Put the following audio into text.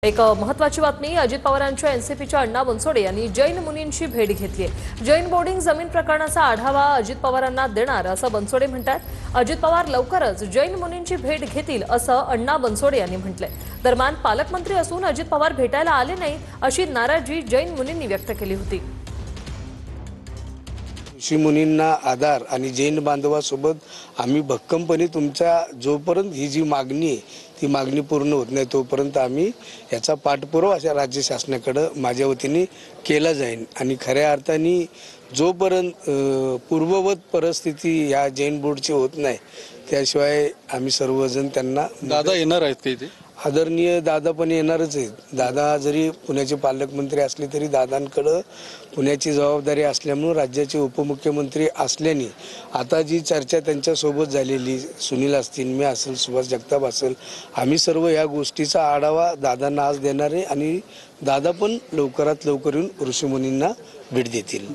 एक महत्त्वाची बातमी। अजित पवारांच्या एनसीपीच्या अण्णा बनसोडे यांनी जैन मुनींची भेट घेतली आहे। जैन बोर्डिंग जमीन प्रकरणाचा आढावा अजित पवारांना देणार असं बनसोडे म्हणतात। अजित पवार लवकरच जैन मुनींची भेट घेतील असं अण्णा बनसोडे यांनी म्हटलंय। दरम्यान पालकमंत्री असून अजित पवार भेटायला आले नाही अशी नाराजी जैन मुनींनी व्यक्त केली होती। ऋषी मुनींना आधार आणि जैन बांधवासोबत आम्ही भक्कमपणे तुमच्या जोपर्यंत ही जी मागणी आहे ती मागणी पूर्ण होत नाही तोपर्यंत आम्ही याचा पाठपुरावा अशा राज्य शासनाकडे माझ्या वतीने केला जाईल आणि खऱ्या अर्थाने जोपर्यंत पूर्ववत परिस्थिती या जैन बोर्डची होत नाही त्याशिवाय आम्ही सर्वजण त्यांना दादा येणार आहेत का इथे? आदरणीय दादा पण येणारच आहेत। दादा जरी पुण्याचे पालकमंत्री असले तरी दादांकडे पुण्याची जबाबदारी असल्यामुळे राज्याचे उपमुख्यमंत्री असल्याने आता जी चर्चा त्यांच्यासोबत झालेली सुनील असतील मी असेल सुभाष जगताप असेल आम्ही सर्व या गोष्टीचा आढावा दादांना आज देणार आहे आणि दादा पण लवकरात लवकर येऊन ऋषीमुनींना भेट देतील।